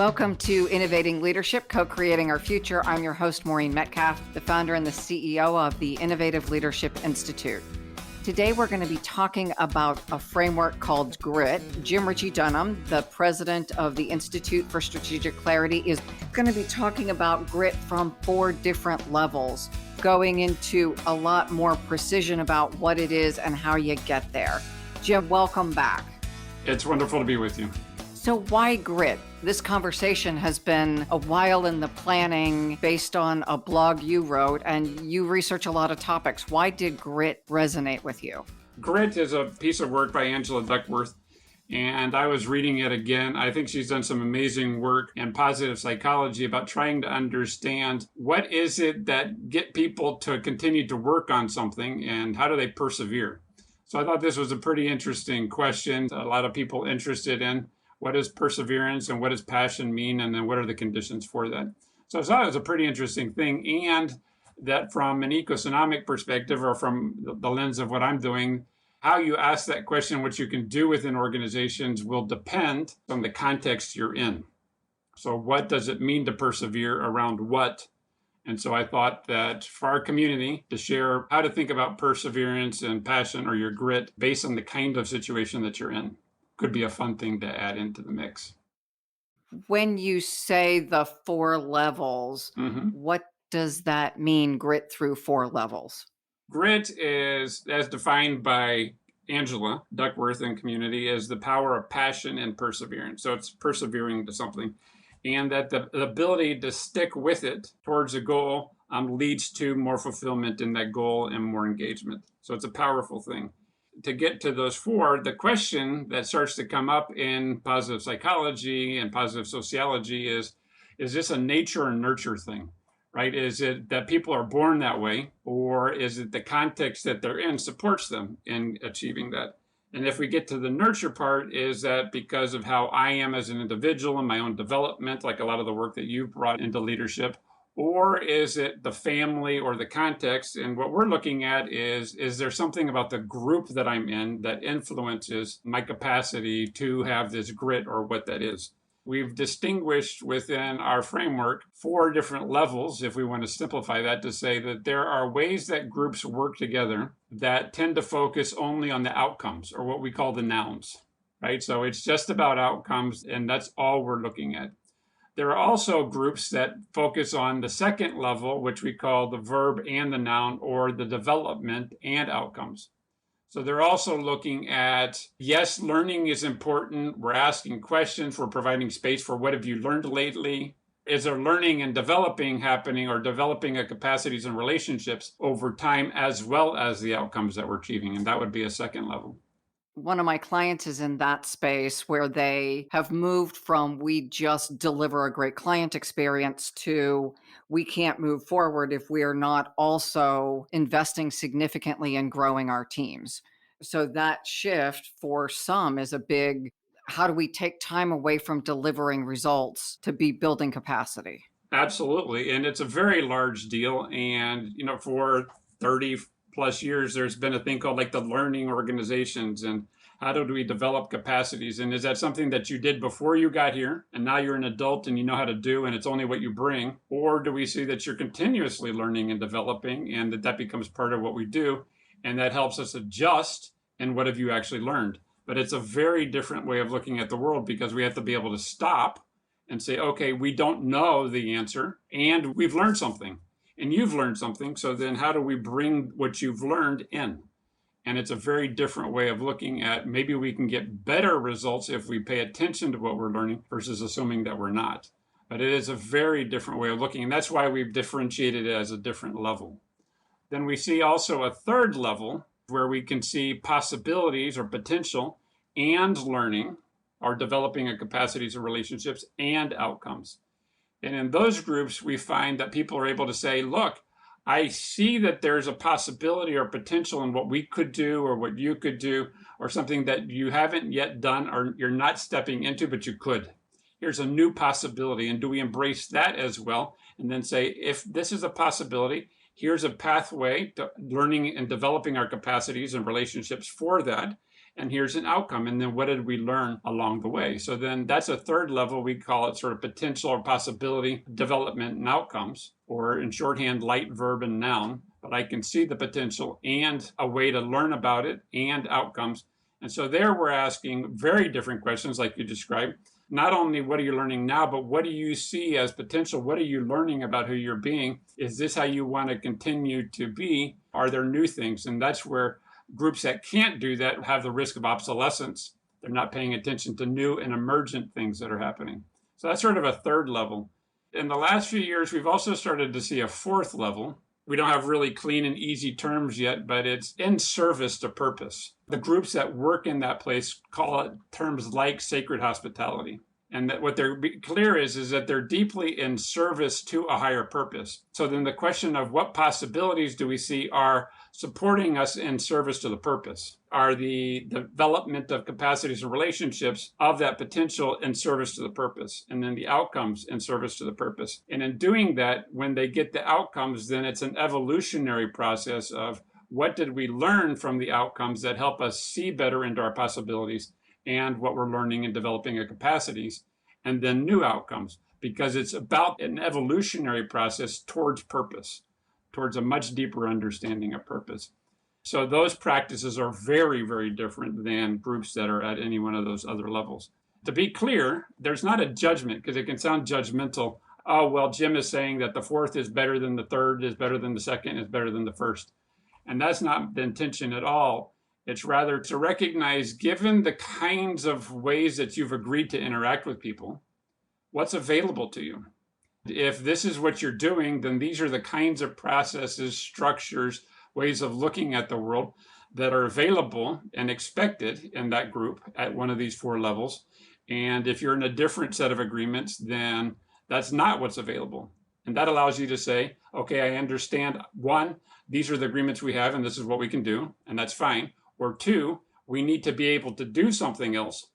Welcome to Innovating Leadership, Co-Creating Our Future. I'm your host, Maureen Metcalf, the founder and the CEO of the Innovative Leadership Institute. Today, we're going to be talking about a framework called GRIT. Jim Ritchie-Dunham, the president of the Institute for Strategic Clarity, is going to be talking about GRIT from 4 different levels, going into a lot more precision about what it is and how you get there. Jim, welcome back. It's wonderful to be with you. So why GRIT? This conversation has been a while in the planning based on a blog you wrote, and you research a lot of topics. Why did GRIT resonate with you? GRIT is a piece of work by Angela Duckworth, and I was reading it again. I think she's done some amazing work in positive psychology about trying to understand what is it that get people to continue to work on something and how do they persevere. So I thought this was a pretty interesting question. A lot of people interested in what does perseverance and what does passion mean, and then what are the conditions for that? So I thought it was a pretty interesting thing, and that from an economic perspective or from the lens of what I'm doing, how you ask that question, what you can do within organizations will depend on the context you're in. So what does it mean to persevere around what? And so I thought that for our community to share how to think about perseverance and passion or your grit based on the kind of situation that you're in could be a fun thing to add into the mix. When you say the 4 levels, what does that mean, GRIT through 4 levels? GRIT is, as defined by Angela Duckworth and community, is the power of passion and perseverance. So it's persevering to something. And that the ability to stick with it towards a goal leads to more fulfillment in that goal and more engagement. So it's a powerful thing. To get to those 4, the question that starts to come up in positive psychology and positive sociology is this a nature and nurture thing, right? Is it that people are born that way, or is it the context that they're in supports them in achieving that? And if we get to the nurture part, is that because of how I am as an individual and my own development, like a lot of the work that you've brought into leadership, or is it the family or the context? And what we're looking at is there something about the group that I'm in that influences my capacity to have this grit or what that is? We've distinguished within our framework 4 different levels, if we want to simplify that, to say that there are ways that groups work together that tend to focus only on the outcomes, or what we call the nouns, right? So it's just about outcomes, and that's all we're looking at. There are also groups that focus on the second level, which we call the verb and the noun, or the development and outcomes. So they're also looking at, yes, learning is important. We're asking questions. We're providing space for what have you learned lately? Is there learning and developing happening, or developing a capacities and relationships over time, as well as the outcomes that we're achieving? And that would be a second level. One of my clients is in that space where they have moved from we just deliver a great client experience to we can't move forward if we are not also investing significantly in growing our teams. So that shift for some is a big, how do we take time away from delivering results to be building capacity? Absolutely. And it's a very large deal. And, for 30 plus years, there's been a thing called like the learning organizations, and how do we develop capacities? And is that something that you did before you got here, and now you're an adult and you know how to do, and it's only what you bring? Or do we see that you're continuously learning and developing, and that becomes part of what we do, and that helps us adjust? And what have you actually learned? But it's a very different way of looking at the world, because we have to be able to stop and say, okay, we don't know the answer, and we've learned something. And you've learned something, so then how do we bring what you've learned in? And it's a very different way of looking at, maybe we can get better results if we pay attention to what we're learning versus assuming that we're not. But it is a very different way of looking, and that's why we've differentiated it as a different level. Then we see also a third level where we can see possibilities or potential and learning, or developing a capacities or relationships and outcomes. And in those groups, we find that people are able to say, look, I see that there's a possibility or potential in what we could do or what you could do, or something that you haven't yet done or you're not stepping into, but you could. Here's a new possibility. And do we embrace that as well? And then say, if this is a possibility, here's a pathway to learning and developing our capacities and relationships for that. and here's an outcome. And then what did we learn along the way? So then that's a third level. We call it sort of potential or possibility development and outcomes, or in shorthand, light verb and noun. But I can see the potential and a way to learn about it and outcomes. And so there we're asking very different questions like you described. Not only what are you learning now, but what do you see as potential? What are you learning about who you're being? Is this how you want to continue to be? Are there new things? And that's where groups that can't do that have the risk of obsolescence. They're not paying attention to new and emergent things that are happening. So that's sort of a third level. In the last few years, we've also started to see a fourth level. We don't have really clean and easy terms yet, but it's in service to purpose. The groups that work in that place call it terms like sacred hospitality. And that what they're clear is that they're deeply in service to a higher purpose. So then the question of what possibilities do we see are supporting us in service to the purpose? Are the development of capacities and relationships of that potential in service to the purpose? And then the outcomes in service to the purpose. And in doing that, when they get the outcomes, then it's an evolutionary process of what did we learn from the outcomes that help us see better into our possibilities and what we're learning and developing our capacities, and then new outcomes, because it's about an evolutionary process towards purpose, towards a much deeper understanding of purpose. So those practices are very, very different than groups that are at any one of those other levels. To be clear, there's not a judgment, because it can sound judgmental. Oh, well, Jim is saying that the fourth is better than the third, is better than the second, is better than the first. And that's not the intention at all. It's rather to recognize, given the kinds of ways that you've agreed to interact with people, what's available to you. If this is what you're doing, then these are the kinds of processes, structures, ways of looking at the world that are available and expected in that group at one of these four levels. And if you're in a different set of agreements, then that's not what's available. And that allows you to say, okay, I understand, one, these are the agreements we have and this is what we can do, and that's fine. Or two, we need to be able to do something else.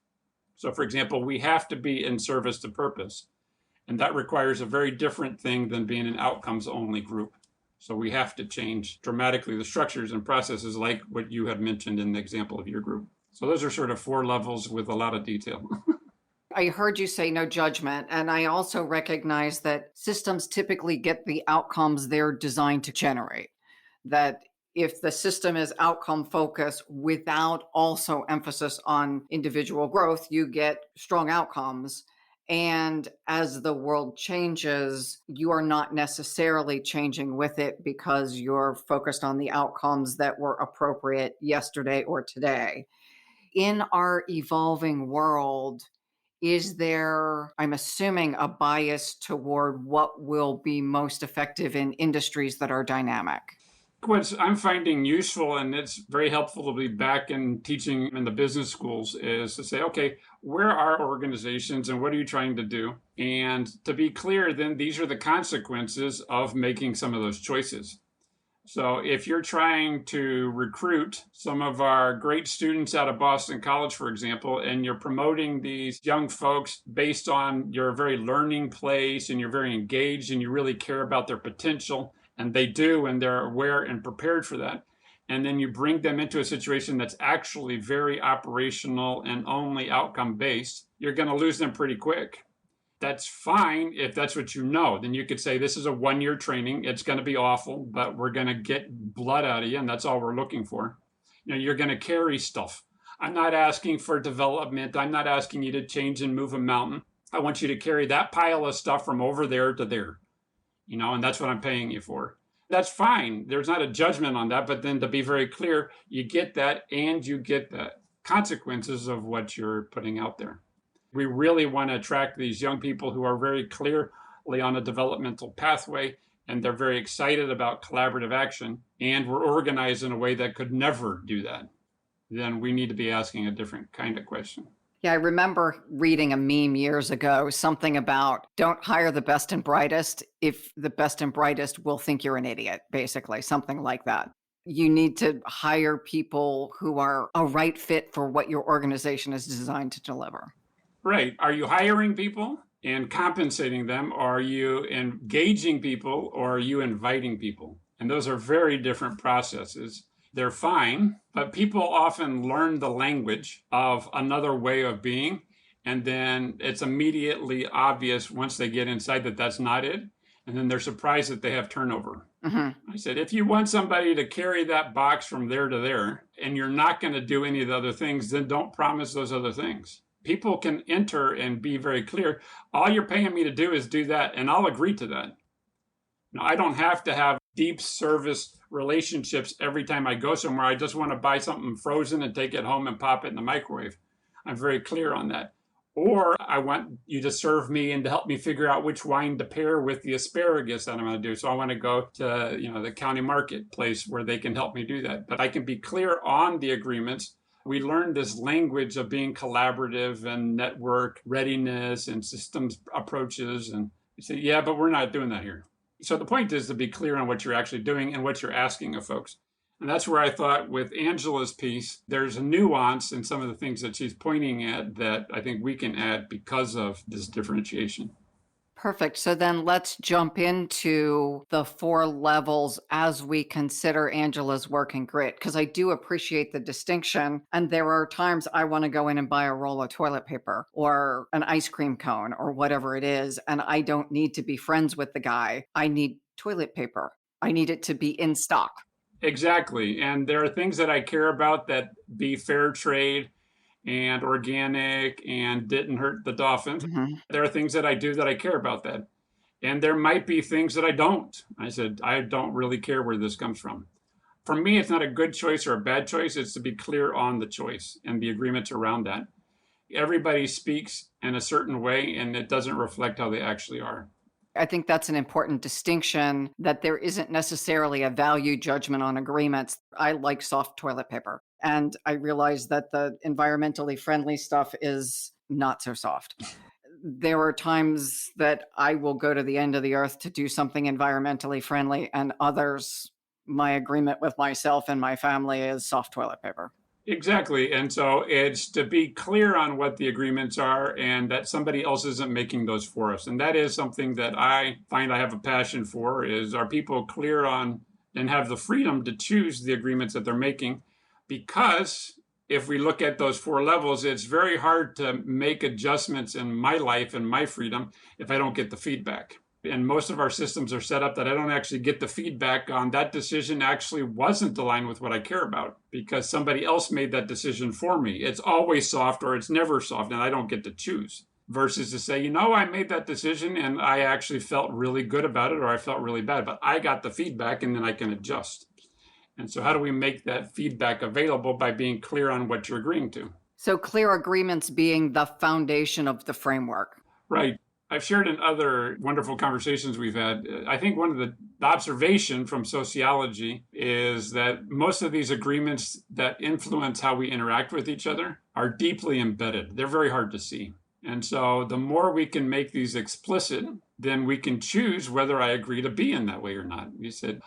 So for example, we have to be in service to purpose. And that requires a very different thing than being an outcomes only group. So we have to change dramatically the structures and processes like what you had mentioned in the example of your group. So those are sort of four levels with a lot of detail. I heard you say no judgment, and I also recognize that systems typically get the outcomes they're designed to generate. That if the system is outcome focused without also emphasis on individual growth, you get strong outcomes. And as the world changes, you are not necessarily changing with it because you're focused on the outcomes that were appropriate yesterday or today. In our evolving world, is there, I'm assuming, a bias toward what will be most effective in industries that are dynamic? What I'm finding useful, and it's very helpful to be back in teaching in the business schools, is to say, okay, where are organizations and what are you trying to do? And to be clear, then these are the consequences of making some of those choices. So if you're trying to recruit some of our great students out of Boston College, for example, and you're promoting these young folks based on your very learning place and you're very engaged and you really care about their potential, and they do, and they're aware and prepared for that. And then you bring them into a situation that's actually very operational and only outcome based, you're going to lose them pretty quick. That's fine if that's what you know. Then you could say, this is a 1-year training. It's going to be awful, but we're going to get blood out of you, and that's all we're looking for. You know, you're going to carry stuff. I'm not asking for development. I'm not asking you to change and move a mountain. I want you to carry that pile of stuff from over there to there. You know, and that's what I'm paying you for. That's fine. There's not a judgment on that, but then to be very clear, you get that and you get the consequences of what you're putting out there. We really want to attract these young people who are very clearly on a developmental pathway and they're very excited about collaborative action, and we're organized in a way that could never do that. Then we need to be asking a different kind of question. Yeah, I remember reading a meme years ago, something about don't hire the best and brightest if the best and brightest will think you're an idiot, basically, something like that. You need to hire people who are a right fit for what your organization is designed to deliver. Right. Are you hiring people and compensating them? Are you engaging people or are you inviting people? And those are very different processes. they're fine, but people often learn the language of another way of being. And then it's immediately obvious once they get inside that that's not it. And then they're surprised that they have turnover. I said, if you want somebody to carry that box from there to there, and you're not going to do any of the other things, then don't promise those other things. People can enter and be very clear. All you're paying me to do is do that, and I'll agree to that. Now, I don't have to have deep service relationships every time I go somewhere. I just want to buy something frozen and take it home and pop it in the microwave. I'm very clear on that. Or I want you to serve me and to help me figure out which wine to pair with the asparagus that I'm going to do. So I want to go to, the county marketplace where they can help me do that. But I can be clear on the agreements. We learned this language of being collaborative and network readiness and systems approaches. And you say, yeah, but we're not doing that here. So the point is to be clear on what you're actually doing and what you're asking of folks. And that's where I thought with Angela's piece, there's a nuance in some of the things that she's pointing at that I think we can add because of this differentiation. Perfect. So then let's jump into the 4 levels as we consider Angela's work in grit, because I do appreciate the distinction. And there are times I want to go in and buy a roll of toilet paper or an ice cream cone or whatever it is. And I don't need to be friends with the guy. I need toilet paper. I need it to be in stock. Exactly. And there are things that I care about that be fair trade and organic and didn't hurt the dolphins. There are things that I do that I care about that. And there might be things that I don't. I said, I don't really care where this comes from. For me, it's not a good choice or a bad choice. It's to be clear on the choice and the agreements around that. Everybody speaks in a certain way, and it doesn't reflect how they actually are. I think that's an important distinction, that there isn't necessarily a value judgment on agreements. I like soft toilet paper. And I realize that the environmentally friendly stuff is not so soft. There are times that I will go to the end of the earth to do something environmentally friendly, and others, my agreement with myself and my family is soft toilet paper. Exactly. And so it's to be clear on what the agreements are and that somebody else isn't making those for us. And that is something that I find I have a passion for, is are people clear on and have the freedom to choose the agreements that they're making? Because if we look at those 4 levels, it's very hard to make adjustments in my life and my freedom if I don't get the feedback. And most of our systems are set up that I don't actually get the feedback on that decision actually wasn't aligned with what I care about because somebody else made that decision for me. It's always soft or it's never soft and I don't get to choose. Versus to say, I made that decision and I actually felt really good about it or I felt really bad, but I got the feedback and then I can adjust. And so how do we make that feedback available? By being clear on what you're agreeing to. So clear agreements being the foundation of the framework. Right. I've shared in other wonderful conversations we've had. I think one of the observation from sociology is that most of these agreements that influence how we interact with each other are deeply embedded. They're very hard to see. And so the more we can make these explicit, then we can choose whether I agree to be in that way or not. You said,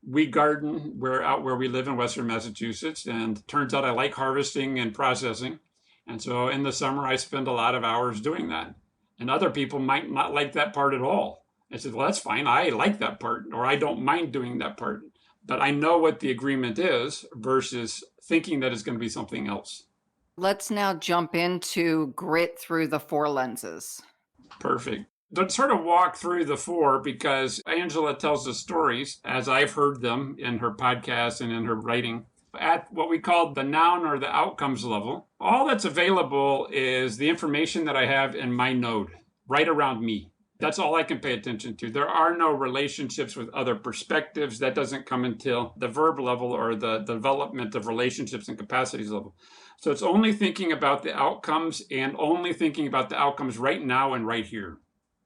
we garden out where we live in Western Massachusetts, and turns out I like harvesting and processing. And so in the summer, I spend a lot of hours doing that. And other people might not like that part at all. I said, well, that's fine. I like that part, or I don't mind doing that part. But I know what the agreement is versus thinking that it's going to be something else. Let's now jump into grit through the 4 lenses. Perfect. Let's sort of walk through the 4 because Angela tells the stories as I've heard them in her podcast and in her writing. At what we call the noun or the outcomes level, all that's available is the information that I have in my node right around me. That's all I can pay attention to. There are no relationships with other perspectives. That doesn't come until the verb level or the development of relationships and capacities level. So it's only thinking about the outcomes and only thinking about the outcomes right now and right here.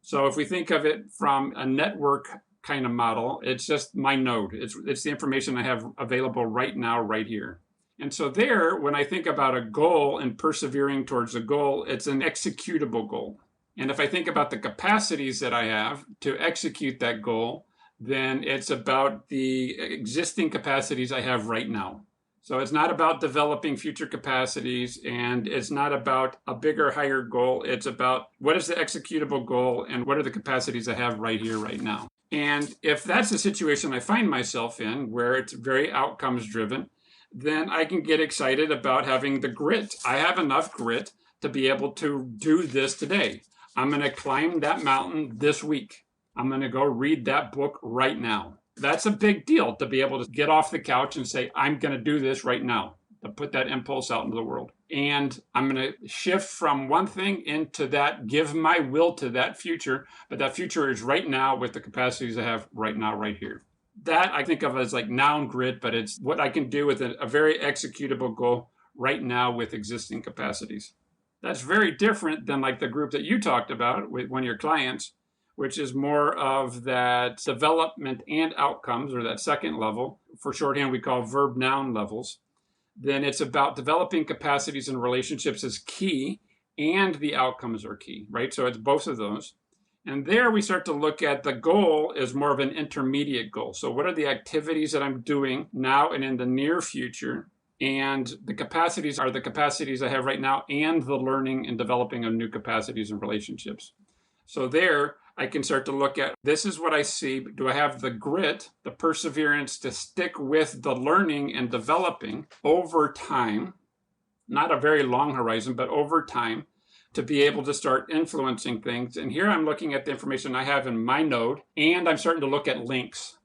So if we think of it from a network kind of model, it's just my node. It's the information I have available right now, right here. And so there, when I think about a goal and persevering towards a goal, it's an executable goal. And if I think about the capacities that I have to execute that goal, then it's about the existing capacities I have right now. So it's not about developing future capacities, and it's not about a bigger, higher goal. It's about what is the executable goal and what are the capacities I have right here, right now. And if that's the situation I find myself in, where it's very outcomes driven, then I can get excited about having the grit. I have enough grit to be able to do this today. I'm going to climb that mountain this week. I'm going to go read that book right now. That's a big deal to be able to get off the couch and say, I'm going to do this right now, to put that impulse out into the world. And I'm going to shift from one thing into that, give my will to that future. But that future is right now with the capacities I have right now, right here. That I think of as like noun grit, but it's what I can do with a very executable goal right now with existing capacities. That's very different than like the group that you talked about with one of your clients, which is more of that development and outcomes, or that second level. For shorthand, we call verb noun levels. Then it's about developing capacities and relationships is key, and the outcomes are key, right? So it's both of those. And there we start to look at the goal as more of an intermediate goal. So what are the activities that I'm doing now and in the near future? And the capacities are the capacities I have right now and the learning and developing of new capacities and relationships. So there I can start to look at, this is what I see. Do I have the grit, the perseverance to stick with the learning and developing over time? Not a very long horizon, but over time, to be able to start influencing things. And here I'm looking at the information I have in my node, and I'm starting to look at links,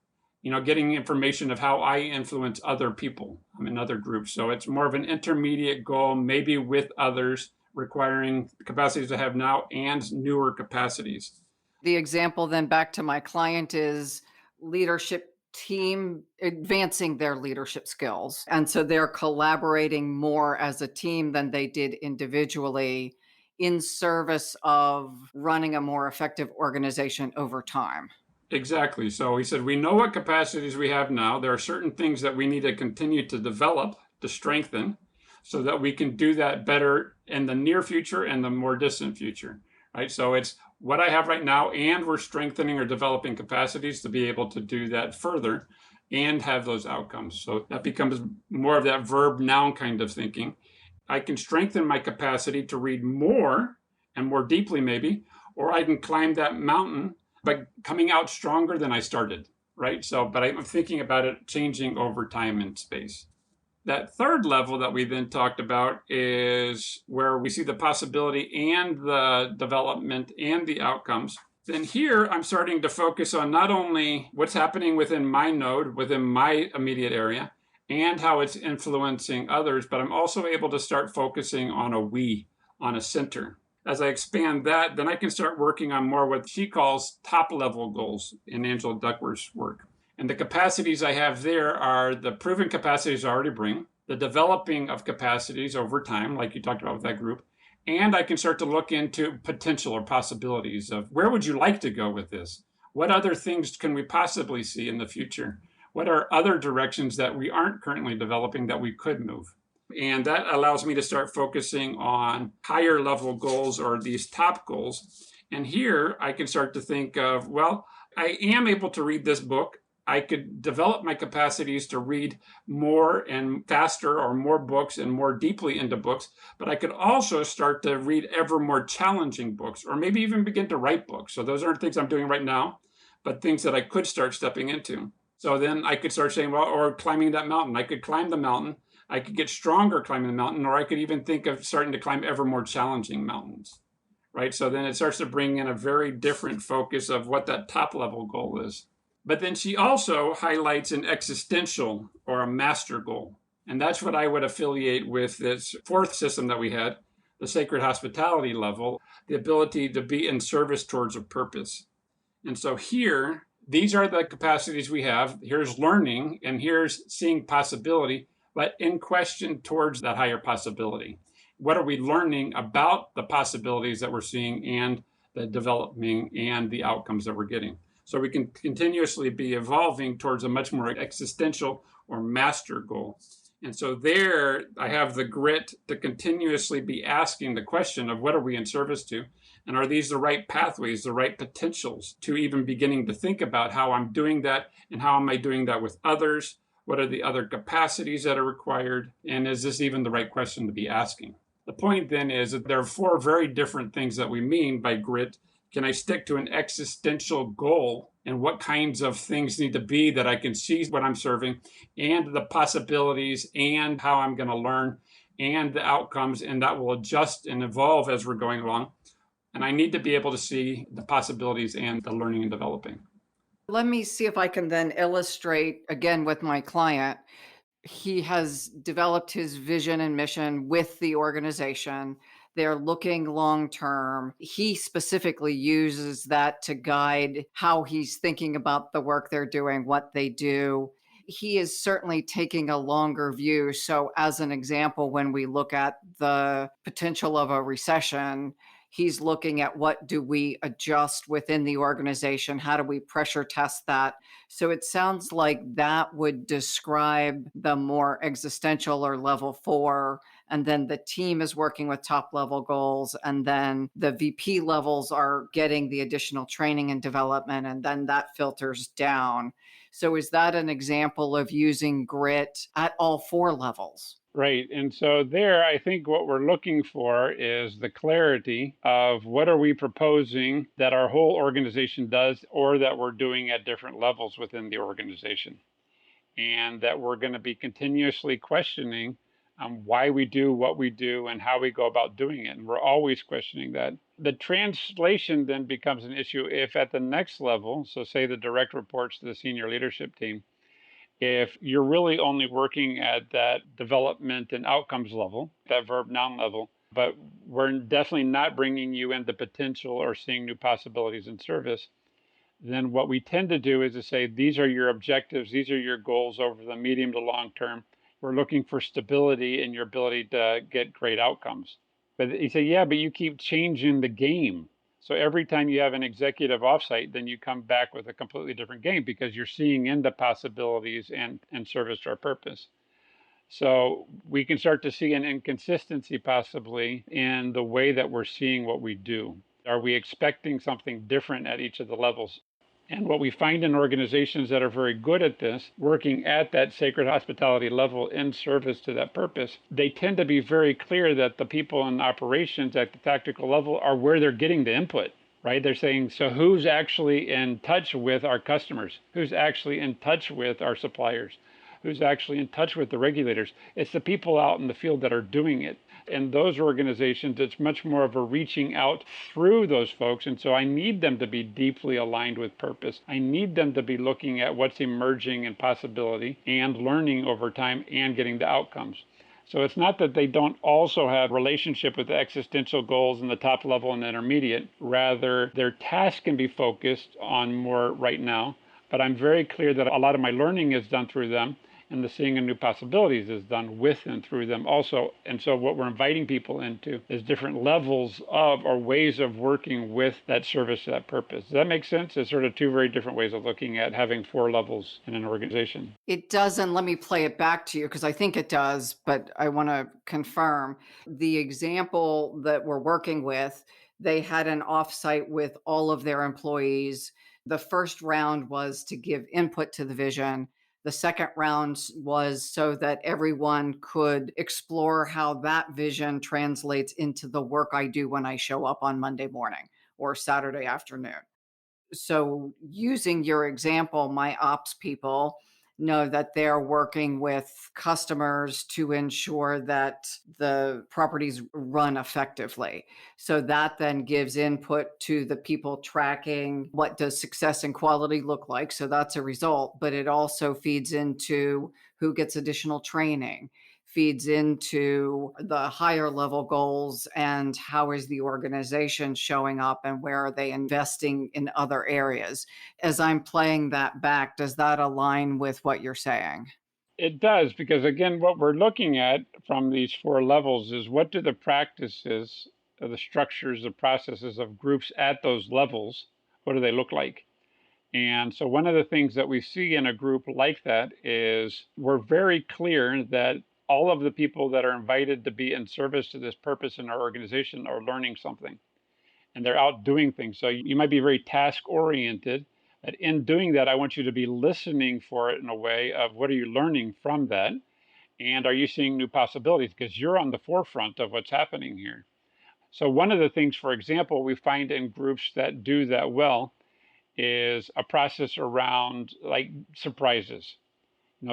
getting information of how I influence other people. I'm in other groups. So it's more of an intermediate goal, maybe with others, requiring capacities I have now and newer capacities. The example then back to my client is leadership team advancing their leadership skills. And so they're collaborating more as a team than they did individually in service of running a more effective organization over time. Exactly. So he said, we know what capacities we have now. There are certain things that we need to continue to develop, to strengthen, so that we can do that better in the near future and the more distant future, right? So it's what I have right now, and we're strengthening or developing capacities to be able to do that further and have those outcomes. So that becomes more of that verb noun kind of thinking. I can strengthen my capacity to read more and more deeply maybe, or I can climb that mountain by coming out stronger than I started, right? So, but I'm thinking about it changing over time and space. That third level that we then talked about is where we see the possibility and the development and the outcomes. Then here I'm starting to focus on not only what's happening within my node, within my immediate area, and how it's influencing others, but I'm also able to start focusing on a we, on a center. As I expand that, then I can start working on more what she calls top level goals in Angela Duckworth's work. And the capacities I have there are the proven capacities I already bring, the developing of capacities over time, like you talked about with that group, and I can start to look into potential or possibilities of where would you like to go with this? What other things can we possibly see in the future? What are other directions that we aren't currently developing that we could move? And that allows me to start focusing on higher level goals or these top goals. And here I can start to think of, well, I am able to read this book. I could develop my capacities to read more and faster or more books and more deeply into books, but I could also start to read ever more challenging books or maybe even begin to write books. So those aren't things I'm doing right now, but things that I could start stepping into. So then I could start saying, well, or climbing that mountain. I could climb the mountain. I could get stronger climbing the mountain, or I could even think of starting to climb ever more challenging mountains, right? So then it starts to bring in a very different focus of what that top level goal is. But then she also highlights an existential or a master goal. And that's what I would affiliate with this fourth system that we had, the sacred hospitality level, the ability to be in service towards a purpose. And so here, these are the capacities we have. Here's learning, and here's seeing possibility, but in question towards that higher possibility. What are we learning about the possibilities that we're seeing and the developing and the outcomes that we're getting? So we can continuously be evolving towards a much more existential or master goal. And so there I have the grit to continuously be asking the question of what are we in service to? And are these the right pathways, the right potentials to even beginning to think about how I'm doing that and how am I doing that with others? What are the other capacities that are required? And is this even the right question to be asking? The point then is that there are four very different things that we mean by grit Can I stick to an existential goal and what kinds of things need to be that I can see what I'm serving and the possibilities and how I'm going to learn and the outcomes, and that will adjust and evolve as we're going along. And I need to be able to see the possibilities and the learning and developing. Let me see if I can then illustrate again with my client. He has developed his vision and mission with the organization. They're looking long term. He specifically uses that to guide how he's thinking about the work they're doing, what they do. He is certainly taking a longer view. So, as an example, when we look at the potential of a recession, he's looking at what do we adjust within the organization? How do we pressure test that? So it sounds like that would describe the more existential or level 4. And then the team is working with top level goals. And then the VP levels are getting the additional training and development. And then that filters down. So is that an example of using grit at all 4 levels? Right. And so there, I think what we're looking for is the clarity of what are we proposing that our whole organization does or that we're doing at different levels within the organization. And that we're going to be continuously questioning why we do what we do and how we go about doing it. And we're always questioning that. The translation then becomes an issue if at the next level, so say the direct reports to the senior leadership team, if you're really only working at that development and outcomes level, that verb noun level, but we're definitely not bringing you into potential or seeing new possibilities in service, then what we tend to do is to say, these are your objectives, these are your goals over the medium to long term. We're looking for stability in your ability to get great outcomes. But you say, yeah, but you keep changing the game. So every time you have an executive offsite, then you come back with a completely different game because you're seeing into possibilities and service to our purpose. So we can start to see an inconsistency possibly in the way that we're seeing what we do. Are we expecting something different at each of the levels? And what we find in organizations that are very good at this, working at that sacred hospitality level in service to that purpose, they tend to be very clear that the people in operations at the tactical level are where they're getting the input, right? They're saying, so who's actually in touch with our customers? Who's actually in touch with our suppliers? Who's actually in touch with the regulators? It's the people out in the field that are doing it. In those organizations, it's much more of a reaching out through those folks. And so I need them to be deeply aligned with purpose. I need them to be looking at what's emerging in possibility and learning over time and getting the outcomes. So it's not that they don't also have relationship with the existential goals in the top level and the intermediate. Rather, their task can be focused on more right now. But I'm very clear that a lot of my learning is done through them. And the seeing of new possibilities is done with and through them also. And so what we're inviting people into is different levels of or ways of working with that service to that purpose. Does that make sense? It's sort of 2 very different ways of looking at having 4 levels in an organization. It does, and let me play it back to you because I think it does, but I want to confirm. The example that we're working with, they had an offsite with all of their employees. The first round was to give input to the vision. The second round was so that everyone could explore how that vision translates into the work I do when I show up on Monday morning or Saturday afternoon. So, using your example, my ops people know that they're working with customers to ensure that the properties run effectively. So that then gives input to the people tracking what does success and quality look like. So that's a result, but it also feeds into who gets additional training, feeds into the higher level goals and how is the organization showing up and where are they investing in other areas. As I'm playing that back, does that align with what you're saying? It does, because again, what we're looking at from these 4 levels is what do the practices, the structures, the processes of groups at those levels, what do they look like? And so one of the things that we see in a group like that is we're very clear that all of the people that are invited to be in service to this purpose in our organization are learning something and they're out doing things. So you might be very task oriented. That in doing that, I want you to be listening for it in a way of what are you learning from that? And are you seeing new possibilities? Because you're on the forefront of what's happening here. So one of the things, for example, we find in groups that do that well is a process around like surprises.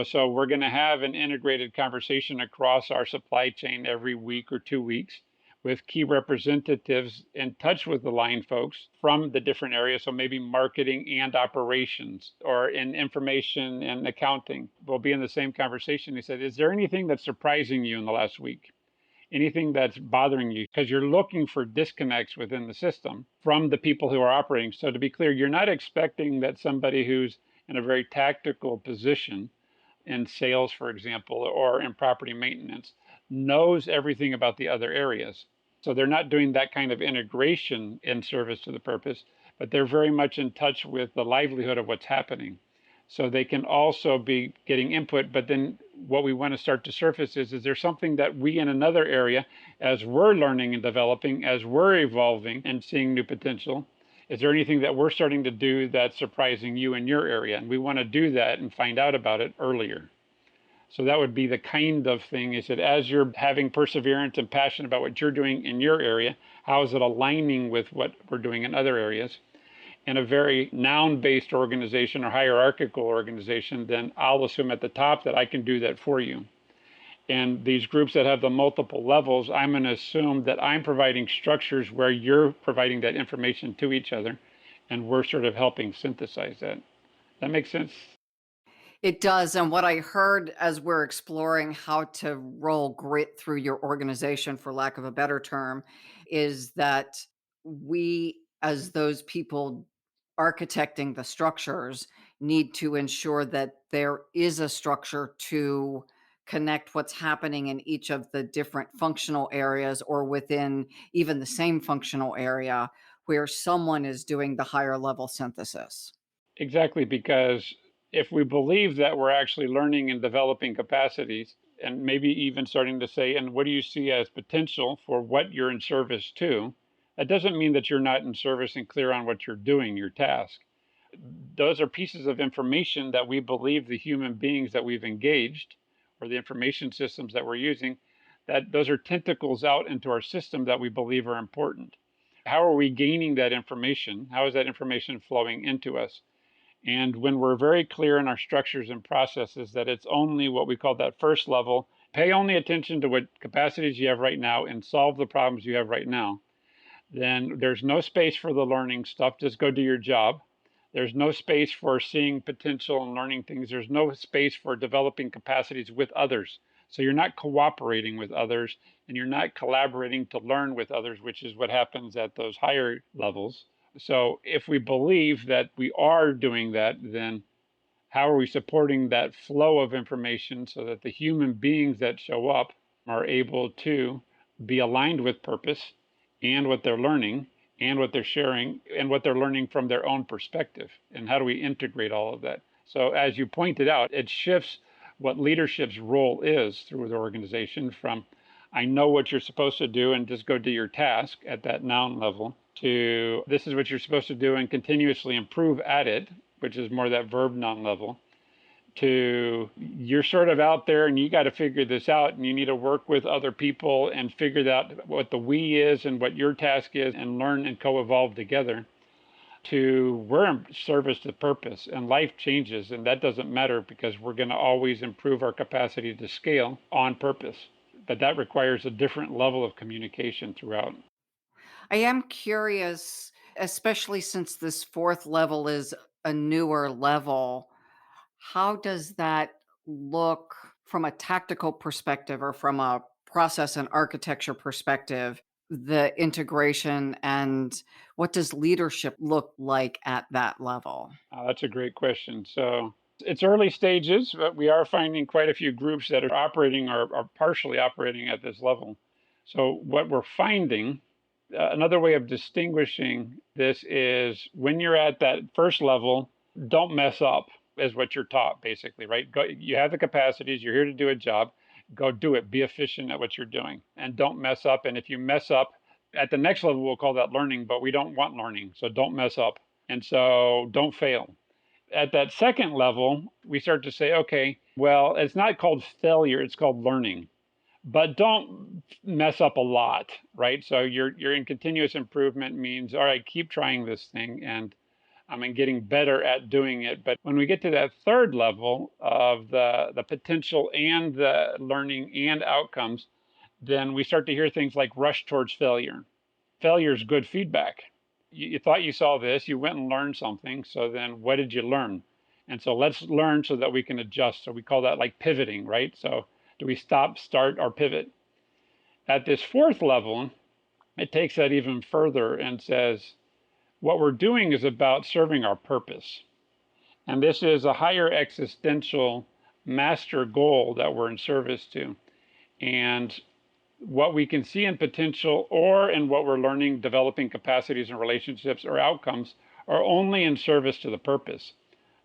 So we're going to have an integrated conversation across our supply chain every week or 2 weeks with key representatives in touch with the line folks from the different areas. So maybe marketing and operations or in information and accounting will be in the same conversation. He said, is there anything that's surprising you in the last week? Anything that's bothering you? Because you're looking for disconnects within the system from the people who are operating. So to be clear, you're not expecting that somebody who's in a very tactical position in sales, for example, or in property maintenance, knows everything about the other areas. So they're not doing that kind of integration in service to the purpose, but they're very much in touch with the livelihood of what's happening. So they can also be getting input, but then what we want to start to surface is there something that we in another area, as we're learning and developing, as we're evolving and seeing new potential, is there anything that we're starting to do that's surprising you in your area? And we want to do that and find out about it earlier. So that would be the kind of thing is that as you're having perseverance and passion about what you're doing in your area, how is it aligning with what we're doing in other areas? In a very noun-based organization or hierarchical organization, then I'll assume at the top that I can do that for you. And these groups that have the multiple levels, I'm going to assume that I'm providing structures where you're providing that information to each other, and we're sort of helping synthesize that. That makes sense? It does. And what I heard as we're exploring how to roll grit through your organization, for lack of a better term, is that we, as those people architecting the structures, need to ensure that there is a structure to connect what's happening in each of the different functional areas or within even the same functional area where someone is doing the higher level synthesis. Exactly, because if we believe that we're actually learning and developing capacities, and maybe even starting to say, and what do you see as potential for what you're in service to, that doesn't mean that you're not in service and clear on what you're doing, your task. Those are pieces of information that we believe the human beings that we've engaged or the information systems that we're using, that those are tentacles out into our system that we believe are important. How are we gaining that information? How is that information flowing into us? And when we're very clear in our structures and processes that it's only what we call that first level, pay only attention to what capacities you have right now and solve the problems you have right now, then there's no space for the learning stuff. Just go do your job. There's no space for seeing potential and learning things. There's no space for developing capacities with others. So you're not cooperating with others and you're not collaborating to learn with others, which is what happens at those higher levels. So if we believe that we are doing that, then how are we supporting that flow of information so that the human beings that show up are able to be aligned with purpose and what they're learning and what they're sharing and what they're learning from their own perspective? And how do we integrate all of that? So as you pointed out, it shifts what leadership's role is through the organization from I know what you're supposed to do and just go do your task at that noun level to this is what you're supposed to do and continuously improve at it, which is more that verb noun level, to you're sort of out there and you got to figure this out and you need to work with other people and figure out what the we is and what your task is and learn and co-evolve together, to we're in service to purpose and life changes, and that doesn't matter because we're going to always improve our capacity to scale on purpose. But that requires a different level of communication throughout. I am curious, especially since this fourth level is a newer level, how does that look from a tactical perspective or from a process and architecture perspective, the integration, and what does leadership look like at that level? That's a great question. So it's early stages, but we are finding quite a few groups that are operating or are partially operating at this level. So what we're finding, another way of distinguishing this is when you're at that first level, don't mess up is what you're taught basically, right? Go, you have the capacities, you're here to do a job, go do it, be efficient at what you're doing and don't mess up. And if you mess up at the next level, we'll call that learning, but we don't want learning. So don't mess up. And so don't fail. At that second level, we start to say, okay, well, it's not called failure, it's called learning. but don't mess up a lot, right? So you're in continuous improvement means, all right, keep trying this thing and getting better at doing it. But when we get to that third level of the potential and the learning and outcomes, then we start to hear things like rush towards failure. Failure is good feedback. You thought you saw this, you went and learned something. So then what did you learn? And so let's learn so that we can adjust. So we call that like pivoting, right? So do we stop, start, or pivot? At this fourth level, it takes that even further and says, what we're doing is about serving our purpose. And this is a higher existential master goal that we're in service to. And what we can see in potential or in what we're learning, developing capacities and relationships or outcomes are only in service to the purpose.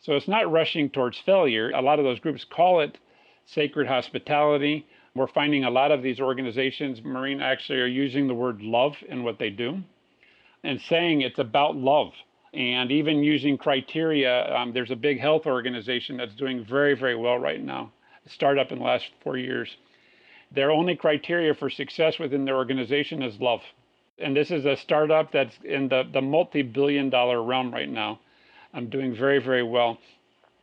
So it's not rushing towards failure. A lot of those groups call it sacred hospitality. We're finding a lot of these organizations, Maureen, actually are using the word love in what they do and saying it's about love. And even using criteria, there's a big health organization that's doing very, very well right now, a startup in the last 4 years. Their only criteria for success within their organization is love. And this is a startup that's in the multi-billion-dollar realm right now. I'm doing very, very well.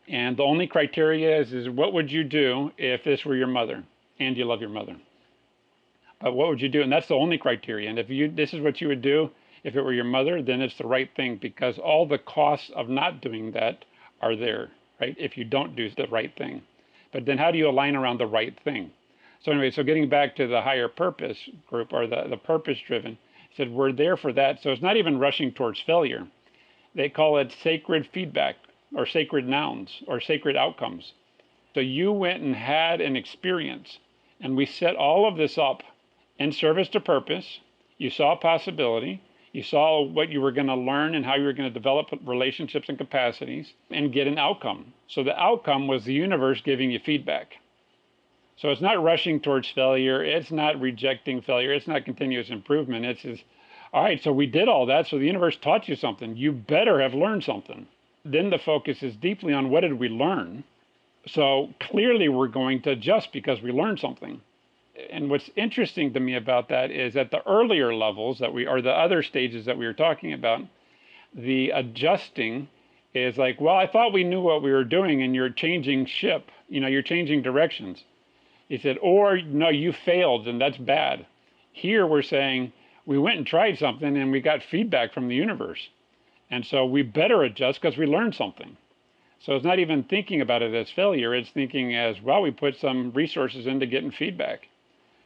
And the only criteria is what would you do if this were your mother and you love your mother? But what would you do? And that's the only criteria. And if this is what you would do if it were your mother, then it's the right thing, because all the costs of not doing that are there, right? If you don't do the right thing. But then how do you align around the right thing? So anyway, so getting back to the higher purpose group, or the purpose driven, said we're there for that. So it's not even rushing towards failure. They call it sacred feedback, or sacred nouns, or sacred outcomes. So you went and had an experience, and we set all of this up in service to purpose. You saw a possibility. You saw what you were going to learn and how you were going to develop relationships and capacities and get an outcome. So the outcome was the universe giving you feedback. So it's not rushing towards failure. It's not rejecting failure. It's not continuous improvement. It's just, all right, so we did all that. So the universe taught you something. You better have learned something. Then the focus is deeply on what did we learn? So clearly we're going to adjust because we learned something. And what's interesting to me about that is at the earlier levels or the other stages that we were talking about, the adjusting is like, well, I thought we knew what we were doing and you're changing ship. You're changing directions. He said, or no, you failed and that's bad. Here we're saying we went and tried something and we got feedback from the universe. And so we better adjust because we learned something. So it's not even thinking about it as failure. It's thinking as, well, we put some resources into getting feedback.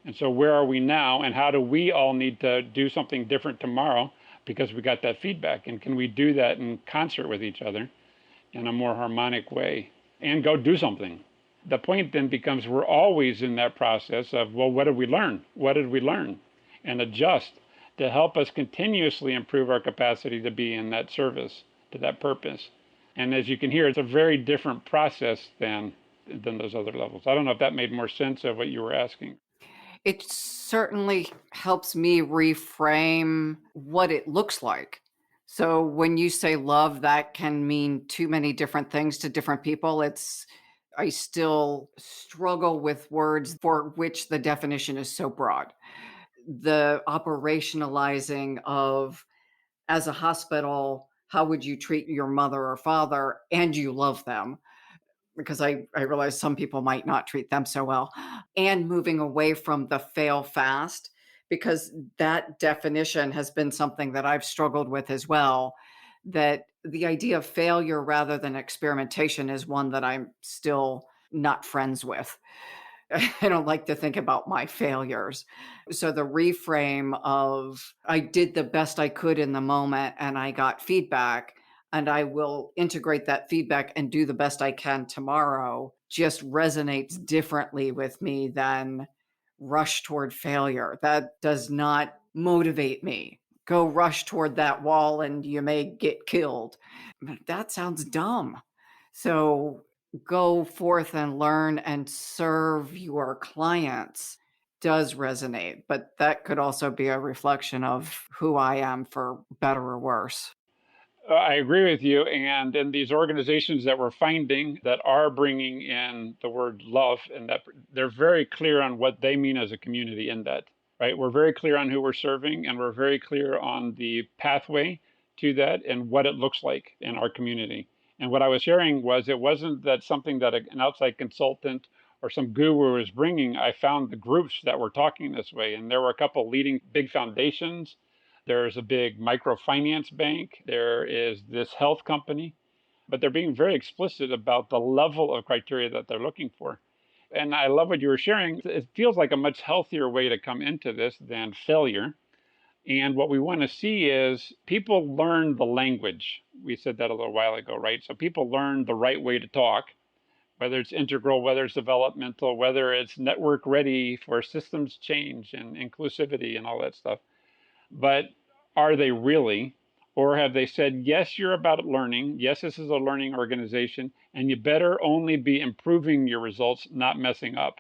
And so where are we now, and how do we all need to do something different tomorrow because we got that feedback? And can we do that in concert with each other in a more harmonic way and go do something? The point then becomes we're always in that process of, well, what did we learn? What did we learn? And adjust to help us continuously improve our capacity to be in that service to that purpose. And as you can hear, it's a very different process than those other levels. I don't know if that made more sense of what you were asking. It certainly helps me reframe what it looks like. So when you say love, that can mean too many different things to different people. I still struggle with words for which the definition is so broad. The operationalizing of, as a hospital, how would you treat your mother or father and you love them? Because I realize some people might not treat them so well, and moving away from the fail fast, because that definition has been something that I've struggled with as well, that the idea of failure rather than experimentation is one that I'm still not friends with. I don't like to think about my failures. So the reframe of I did the best I could in the moment and I got feedback, and I will integrate that feedback and do the best I can tomorrow just resonates differently with me than rush toward failure. That does not motivate me. Go rush toward that wall and you may get killed. That sounds dumb. So go forth and learn and serve your clients does resonate, but that could also be a reflection of who I am, for better or worse. I agree with you. And in these organizations that we're finding that are bringing in the word love, and that they're very clear on what they mean as a community in that, right? We're very clear on who we're serving, and we're very clear on the pathway to that and what it looks like in our community. And what I was sharing was it wasn't that something that an outside consultant or some guru was bringing. I found the groups that were talking this way, and there were a couple leading big foundations. There's a big microfinance bank. There is this health company, but they're being very explicit about the level of criteria that they're looking for. And I love what you were sharing. It feels like a much healthier way to come into this than failure. And what we want to see is people learn the language. We said that a little while ago, right? So people learn the right way to talk, whether it's integral, whether it's developmental, whether it's network ready for systems change and inclusivity and all that stuff. But are they really? Or have they said, yes, you're about learning. Yes, this is a learning organization, and you better only be improving your results, not messing up.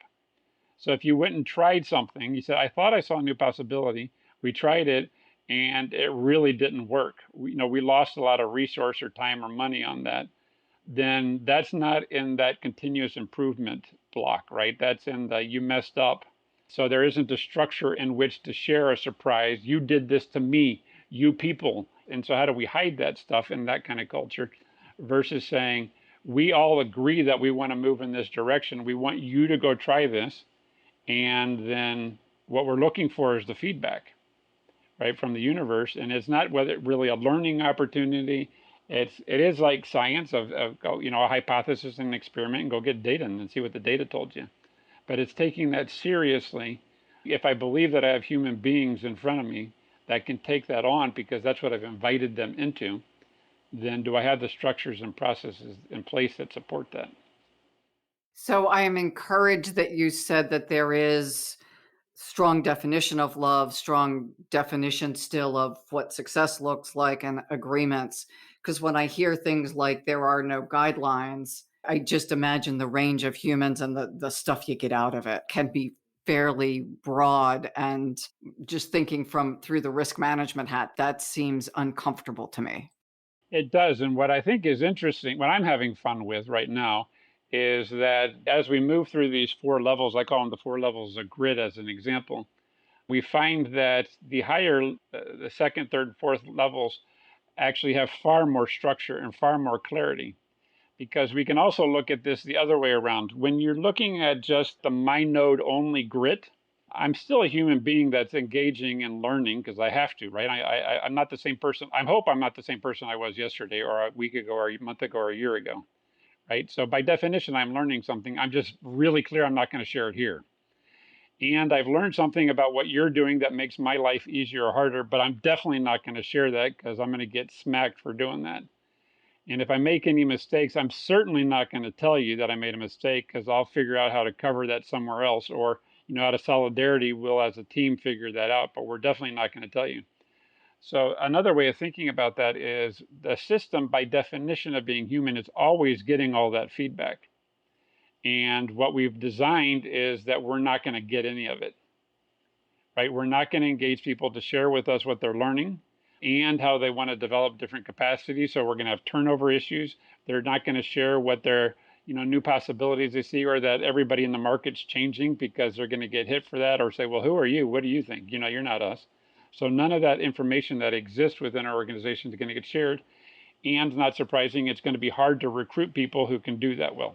So if you went and tried something, you said, I thought I saw a new possibility. We tried it, and it really didn't work. We lost a lot of resource or time or money on that. Then that's not in that continuous improvement block, right? That's in the you messed up. So there isn't a structure in which to share a surprise. You did this to me, you people. And so how do we hide that stuff in that kind of culture versus saying, we all agree that we want to move in this direction. We want you to go try this. And then what we're looking for is the feedback, right, from the universe. And it's not whether really a learning opportunity. It is like science of a hypothesis and an experiment and go get data and see what the data told you. But it's taking that seriously. If I believe that I have human beings in front of me that can take that on because that's what I've invited them into, then do I have the structures and processes in place that support that? So I am encouraged that you said that there is strong definition of love, strong definition still of what success looks like and agreements. Because when I hear things like there are no guidelines, I just imagine the range of humans and the stuff you get out of it can be fairly broad. And just thinking through the risk management hat, that seems uncomfortable to me. It does. And what I think is interesting, what I'm having fun with right now, is that as we move through these four levels, I call them the four levels of grid as an example, we find that the higher, the second, third, fourth levels actually have far more structure and far more clarity. Because we can also look at this the other way around. When you're looking at just the my node only grit, I'm still a human being that's engaging and learning because I have to, right? I'm not the same person. I hope I'm not the same person I was yesterday or a week ago or a month ago or a year ago, right? So by definition, I'm learning something. I'm just really clear I'm not going to share it here. And I've learned something about what you're doing that makes my life easier or harder, but I'm definitely not going to share that because I'm going to get smacked for doing that. And if I make any mistakes, I'm certainly not going to tell you that I made a mistake because I'll figure out how to cover that somewhere else. Or, out of solidarity, we'll as a team figure that out, but we're definitely not going to tell you. So another way of thinking about that is the system, by definition of being human, is always getting all that feedback. And what we've designed is that we're not going to get any of it, right? We're not going to engage people to share with us what they're learning and how they want to develop different capacities. So we're going to have turnover issues. They're not going to share what their new possibilities they see, or that everybody in the market's changing because they're going to get hit for that, or say, well, who are you? What do you think? You're not us. So none of that information that exists within our organization is going to get shared. And not surprising, it's going to be hard to recruit people who can do that well.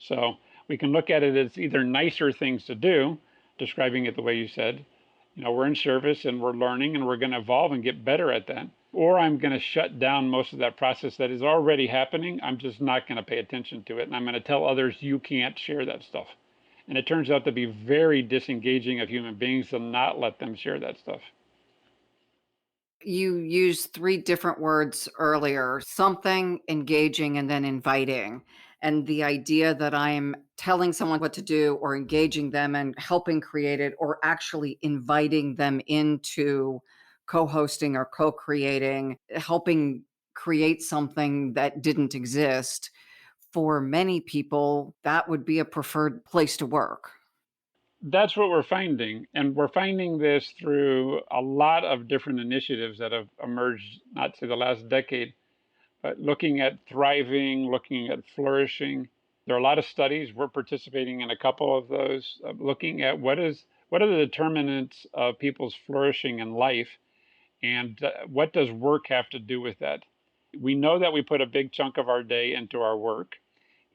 So we can look at it as either nicer things to do, describing it the way you said, we're in service and we're learning and we're going to evolve and get better at that. Or I'm going to shut down most of that process that is already happening. I'm just not going to pay attention to it. And I'm going to tell others you can't share that stuff. And it turns out to be very disengaging of human beings to not let them share that stuff. You used three different words earlier: something, engaging, and then inviting. And the idea that I'm telling someone what to do or engaging them and helping create it, or actually inviting them into co-hosting or co-creating, helping create something that didn't exist. For many people, that would be a preferred place to work. That's what we're finding. And we're finding this through a lot of different initiatives that have emerged, not to the last decade, but looking at thriving, looking at flourishing. There are a lot of studies. We're participating in a couple of those, looking at what are the determinants of people's flourishing in life, and what does work have to do with that? We know that we put a big chunk of our day into our work.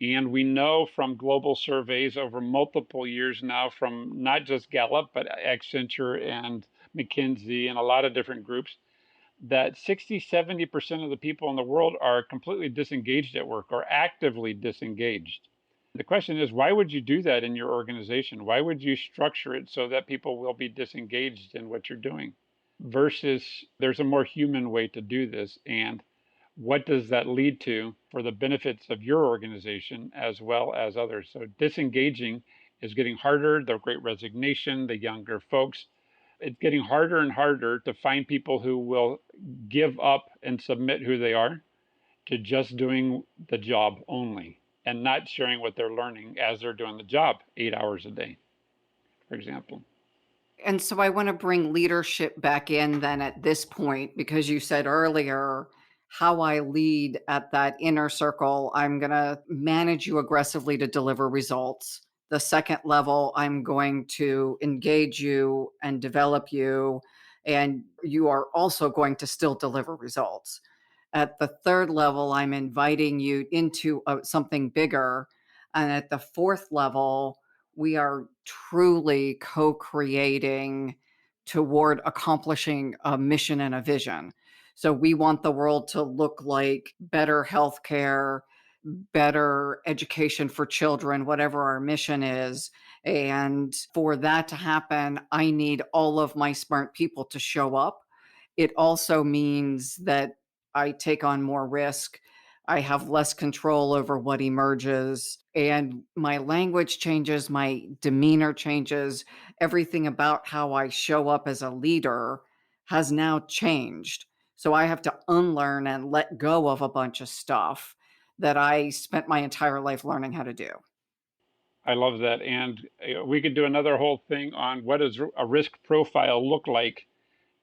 And we know from global surveys over multiple years now, from not just Gallup, but Accenture and McKinsey and a lot of different groups, that 60–70% of the people in the world are completely disengaged at work or actively disengaged. The question is, why would you do that in your organization? Why would you structure it so that people will be disengaged in what you're doing? Versus there's a more human way to do this. And what does that lead to for the benefits of your organization as well as others? So disengaging is getting harder. The Great Resignation, the younger folks, it's getting harder and harder to find people who will give up and submit who they are to just doing the job only and not sharing what they're learning as they're doing the job 8 hours a day, for example. And so I want to bring leadership back in then at this point, because you said earlier how I lead at that inner circle. I'm going to manage you aggressively to deliver results. The second level, I'm going to engage you and develop you, and you are also going to still deliver results. At the third level, I'm inviting you into something bigger. And at the fourth level, we are truly co-creating toward accomplishing a mission and a vision. So we want the world to look like better healthcare, better education for children, whatever our mission is. And for that to happen, I need all of my smart people to show up. It also means that I take on more risk. I have less control over what emerges, and my language changes, my demeanor changes. Everything about how I show up as a leader has now changed. So I have to unlearn and let go of a bunch of stuff that I spent my entire life learning how to do. I love that. And we could do another whole thing on what does a risk profile look like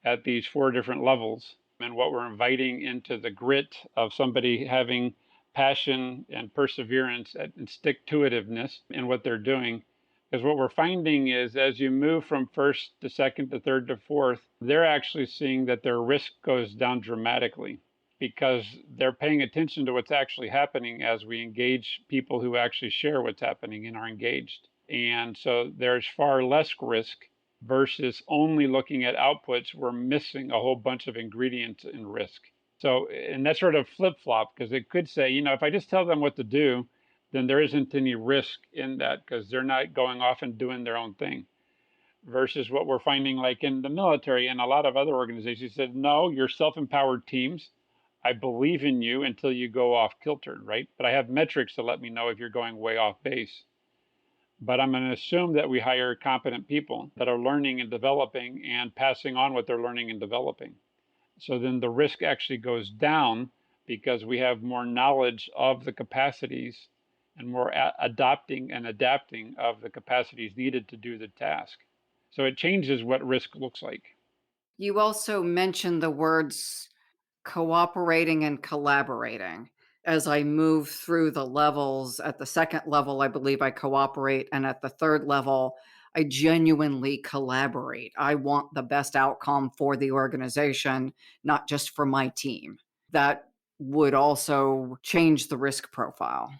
at these 4 different levels, and what we're inviting into the grit of somebody having passion and perseverance and stick-to-itiveness in what they're doing. Because what we're finding is as you move from first to second to third to fourth, they're actually seeing that their risk goes down dramatically because they're paying attention to what's actually happening as we engage people who actually share what's happening and are engaged. And so there's far less risk versus only looking at outputs. We're missing a whole bunch of ingredients in risk. So, and that's sort of flip-flop, because it could say, if I just tell them what to do, then there isn't any risk in that because they're not going off and doing their own thing. Versus what we're finding like in the military and a lot of other organizations said, no, you're self-empowered teams. I believe in you until you go off kilter, right? But I have metrics to let me know if you're going way off base. But I'm going to assume that we hire competent people that are learning and developing and passing on what they're learning and developing. So then the risk actually goes down because we have more knowledge of the capacities and more adopting and adapting of the capacities needed to do the task. So it changes what risk looks like. You also mentioned the words cooperating and collaborating. As I move through the levels, at the second level, I believe I cooperate. And at the third level, I genuinely collaborate. I want the best outcome for the organization, not just for my team. That would also change the risk profile.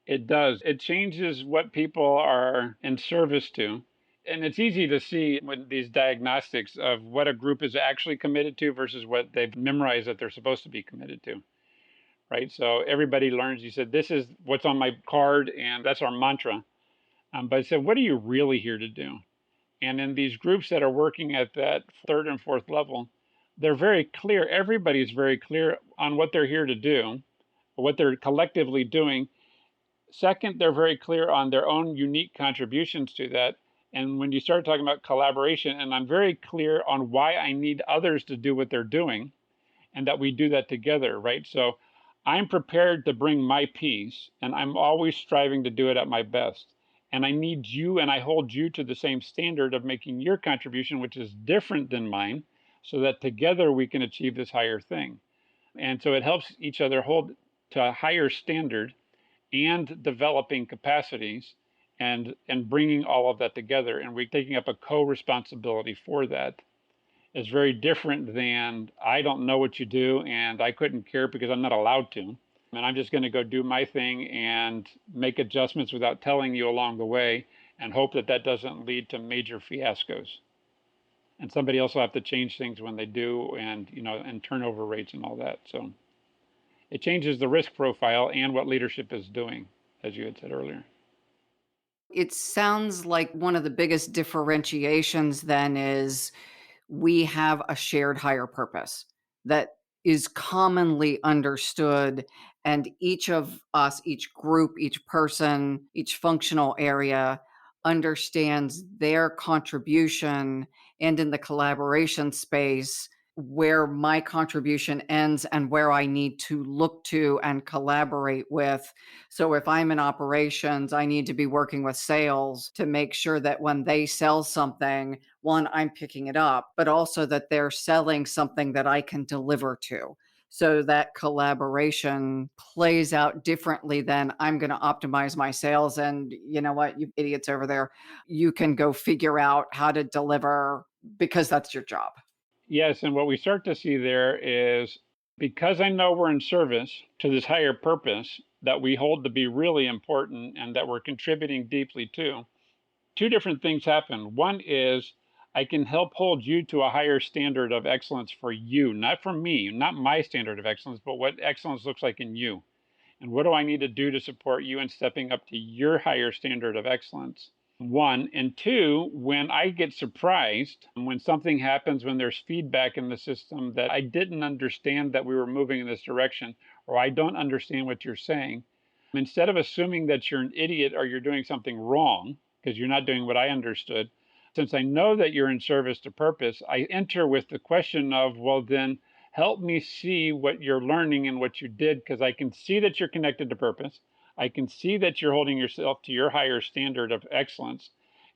It does. It changes what people are in service to. And it's easy to see with these diagnostics of what a group is actually committed to versus what they've memorized that they're supposed to be committed to. Right? So everybody learns, you said, this is what's on my card, and that's our mantra. But I said, what are you really here to do? And in these groups that are working at that third and fourth level, they're very clear. Everybody's very clear on what they're here to do, what they're collectively doing. Second, they're very clear on their own unique contributions to that. And when you start talking about collaboration, and I'm very clear on why I need others to do what they're doing, and that we do that together, right? So I'm prepared to bring my piece, and I'm always striving to do it at my best. And I need you and I hold you to the same standard of making your contribution, which is different than mine, so that together we can achieve this higher thing. And so it helps each other hold to a higher standard and developing capacities and bringing all of that together. And we're taking up a co-responsibility for that. Is very different than I don't know what you do and I couldn't care because I'm not allowed to. And I'm just going to go do my thing and make adjustments without telling you along the way and hope that that doesn't lead to major fiascos. And somebody else will have to change things when they do, and and turnover rates and all that. So it changes the risk profile and what leadership is doing, as you had said earlier. It sounds like one of the biggest differentiations then is we have a shared higher purpose that is commonly understood. And each of us, each group, each person, each functional area understands their contribution, and in the collaboration space, where my contribution ends and where I need to look to and collaborate with. So if I'm in operations, I need to be working with sales to make sure that when they sell something, one, I'm picking it up, but also that they're selling something that I can deliver to. So that collaboration plays out differently than I'm going to optimize my sales. And you know what, you idiots over there, you can go figure out how to deliver because that's your job. Yes, and what we start to see there is because I know we're in service to this higher purpose that we hold to be really important and that we're contributing deeply to, two different things happen. One is I can help hold you to a higher standard of excellence for you, not for me, not my standard of excellence, but what excellence looks like in you. And what do I need to do to support you in stepping up to your higher standard of excellence? One. And two, when I get surprised, when something happens, when there's feedback in the system that I didn't understand that we were moving in this direction, or I don't understand what you're saying, instead of assuming that you're an idiot or you're doing something wrong, because you're not doing what I understood, since I know that you're in service to purpose, I enter with the question of, well, then help me see what you're learning and what you did, because I can see that you're connected to purpose. I can see that you're holding yourself to your higher standard of excellence,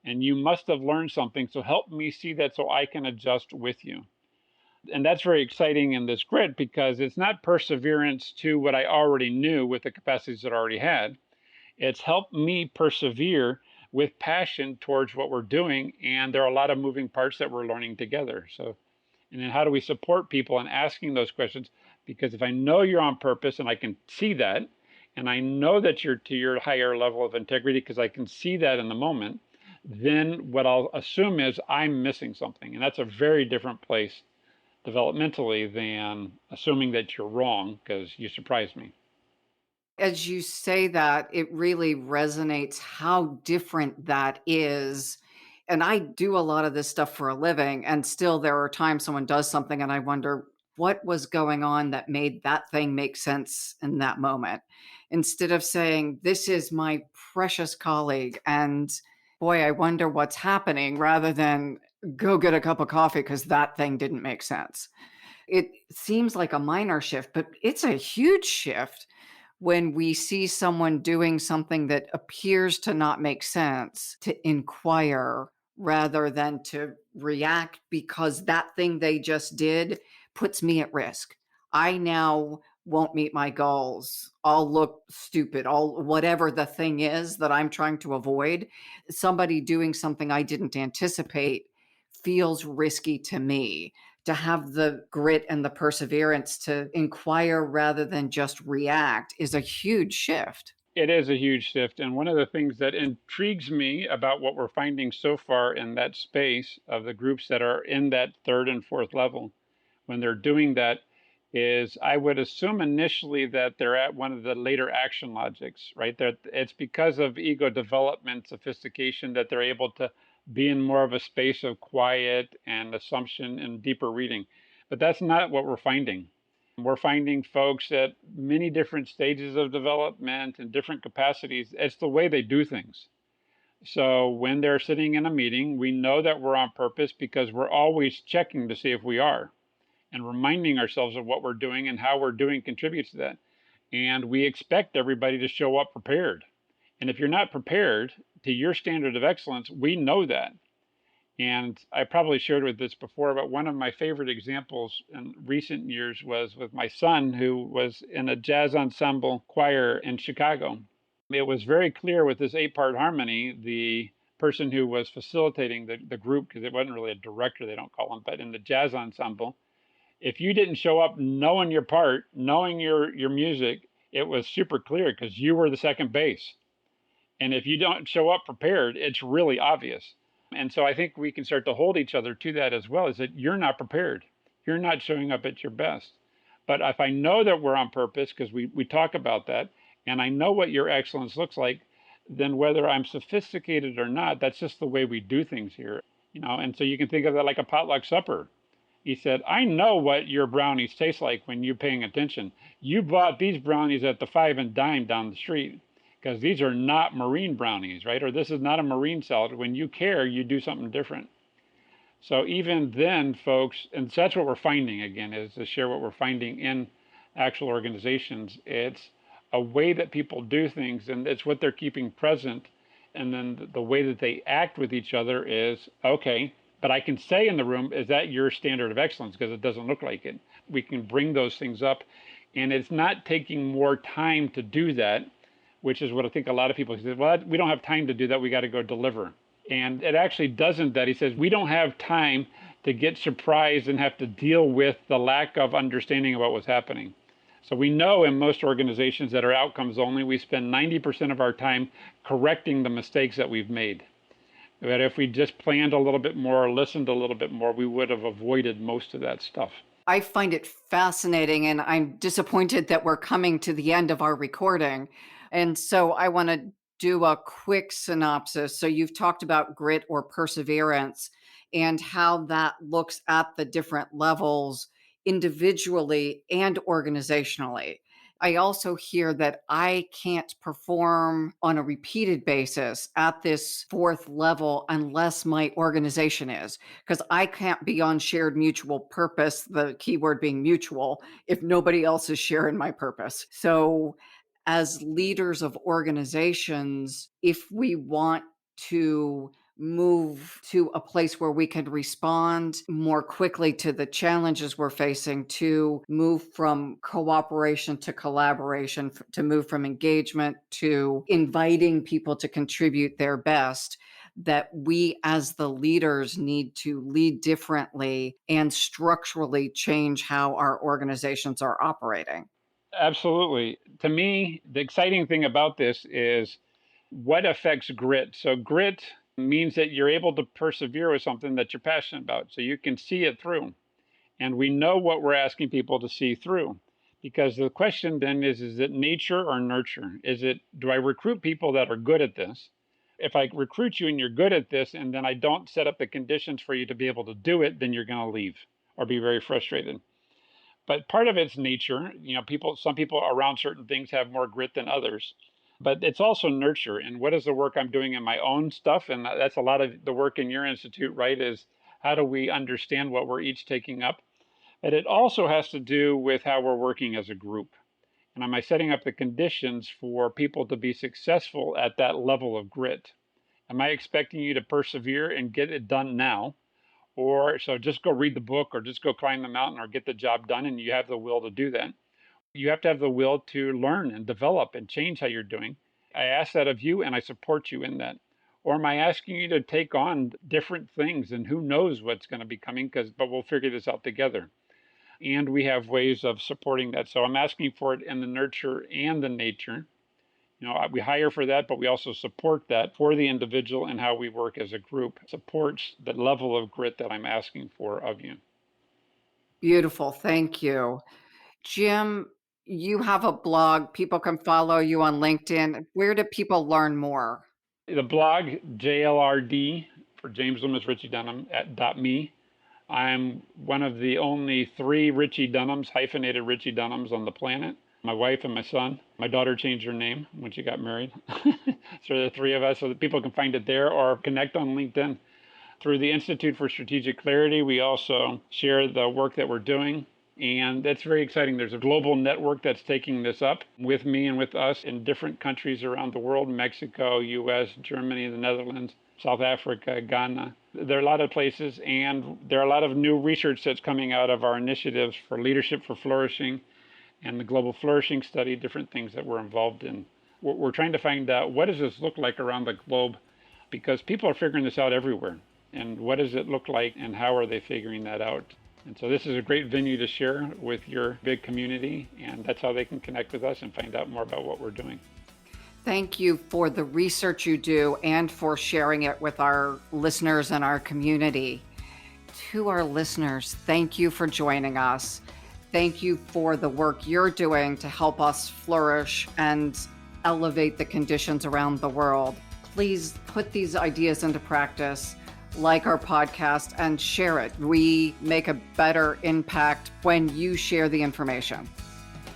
and you must have learned something. So help me see that so I can adjust with you. And that's very exciting in this grit because it's not perseverance to what I already knew with the capacities that I already had. It's helped me persevere with passion towards what we're doing. And there are a lot of moving parts that we're learning together. So, and then how do we support people in asking those questions? Because if I know you're on purpose and I can see that, and I know that you're to your higher level of integrity because I can see that in the moment, then what I'll assume is I'm missing something. And that's a very different place developmentally than assuming that you're wrong because you surprised me. As you say that, it really resonates how different that is. And I do a lot of this stuff for a living, and still there are times someone does something and I wonder what was going on that made that thing make sense in that moment. Instead of saying, this is my precious colleague, and boy, I wonder what's happening, rather than go get a cup of coffee because that thing didn't make sense. It seems like a minor shift, but it's a huge shift when we see someone doing something that appears to not make sense, to inquire rather than to react because that thing they just did puts me at risk. I now won't meet my goals. I'll look stupid. I'll whatever the thing is that I'm trying to avoid. Somebody doing something I didn't anticipate feels risky to me. To have the grit and the perseverance to inquire rather than just react is a huge shift. It is a huge shift. And one of the things that intrigues me about what we're finding so far in that space of the groups that are in that third and fourth level, when they're doing that, is I would assume initially that they're at one of the later action logics, right? That it's because of ego development, sophistication, that they're able to be in more of a space of quiet and assumption and deeper reading. But that's not what we're finding. We're finding folks at many different stages of development and different capacities. It's the way they do things. So when they're sitting in a meeting, we know that we're on purpose because we're always checking to see if we are and reminding ourselves of what we're doing and how we're doing contributes to that. And we expect everybody to show up prepared. And if you're not prepared, to your standard of excellence, we know that. And I probably shared with this before, but one of my favorite examples in recent years was with my son, who was in a jazz ensemble choir in Chicago. It was very clear with this 8-part harmony, the person who was facilitating the group, because it wasn't really a director, they don't call him, but in the jazz ensemble, if you didn't show up knowing your part, knowing your music, it was super clear because you were the second bass. And if you don't show up prepared, it's really obvious. And so I think we can start to hold each other to that as well, is that you're not prepared. You're not showing up at your best. But if I know that we're on purpose, because we talk about that, and I know what your excellence looks like, then whether I'm sophisticated or not, that's just the way we do things here. And so you can think of that like a potluck supper. He said, I know what your brownies taste like when you're paying attention. You bought these brownies at the 5 and Dime down the street because these are not Maureen brownies, right? Or this is not a Maureen salad. When you care, you do something different. So even then, folks, and that's what we're finding again, is to share what we're finding in actual organizations. It's a way that people do things, and it's what they're keeping present. And then the way that they act with each other is, okay, but I can say in the room, is that your standard of excellence? Because it doesn't look like it. We can bring those things up. And it's not taking more time to do that, which is what I think a lot of people say, well, we don't have time to do that. We got to go deliver. And it actually doesn't that. He says, we don't have time to get surprised and have to deal with the lack of understanding of what was happening. So we know in most organizations that are outcomes only, we spend 90% of our time correcting the mistakes that we've made. But if we just planned a little bit more, listened a little bit more, we would have avoided most of that stuff. I find it fascinating, and I'm disappointed that we're coming to the end of our recording. And so I want to do a quick synopsis. So you've talked about grit or perseverance and how that looks at the different levels individually and organizationally. I also hear that I can't perform on a repeated basis at this 4th level unless my organization is, because I can't be on shared mutual purpose, the keyword being mutual, if nobody else is sharing my purpose. So as leaders of organizations, if we want to move to a place where we can respond more quickly to the challenges we're facing, to move from cooperation to collaboration, to move from engagement to inviting people to contribute their best, that we as the leaders need to lead differently and structurally change how our organizations are operating. Absolutely. To me, the exciting thing about this is what affects grit. So grit means that you're able to persevere with something that you're passionate about, so you can see it through. And we know what we're asking people to see through, because the question then is it nature or nurture? Do I recruit people that are good at this? If I recruit you and you're good at this, and then I don't set up the conditions for you to be able to do it, then you're going to leave or be very frustrated. But part of it's nature. Some people around certain things have more grit than others. But it's also nurture. And what is the work I'm doing in my own stuff? And that's a lot of the work in your institute, right? Is how do we understand what we're each taking up? But it also has to do with how we're working as a group. And am I setting up the conditions for people to be successful at that level of grit? Am I expecting you to persevere and get it done now? Or so just go read the book or just go climb the mountain or get the job done, and you have the will to do that. You have to have the will to learn and develop and change how you're doing. I ask that of you, and I support you in that. Or am I asking you to take on different things, and who knows what's going to be coming, but we'll figure this out together. And we have ways of supporting that. So I'm asking for it in the nurture and the nature. We hire for that, but we also support that for the individual, and how we work as a group supports the level of grit that I'm asking for of you. Beautiful. Thank you. Jim, you have a blog. People can follow you on LinkedIn. Where do people learn more? The blog, JLRD, for James Loomis Ritchie-Dunham, @.me. I'm one of the only 3 Ritchie-Dunhams, hyphenated Ritchie-Dunhams on the planet. My wife and my son. My daughter changed her name when she got married. So the 3 of us, so that people can find it there or connect on LinkedIn. Through the Institute for Strategic Clarity, we also share the work that we're doing. And that's very exciting. There's a global network that's taking this up with me and with us in different countries around the world: Mexico, US, Germany, the Netherlands, South Africa, Ghana. There are a lot of places, and there are a lot of new research that's coming out of our initiatives for Leadership for Flourishing and the Global Flourishing Study, different things that we're involved in. We're trying to find out, what does this look like around the globe? Because people are figuring this out everywhere. And what does it look like, and how are they figuring that out? And so this is a great venue to share with your big community, and that's how they can connect with us and find out more about what we're doing. Thank you for the research you do and for sharing it with our listeners and our community. To our listeners, thank you for joining us. Thank you for the work you're doing to help us flourish and elevate the conditions around the world. Please put these ideas into practice, like our podcast, and share it. We make a better impact when you share the information.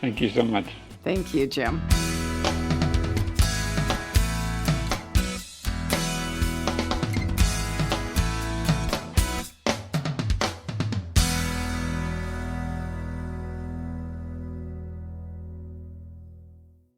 Thank you so much. Thank you, Jim.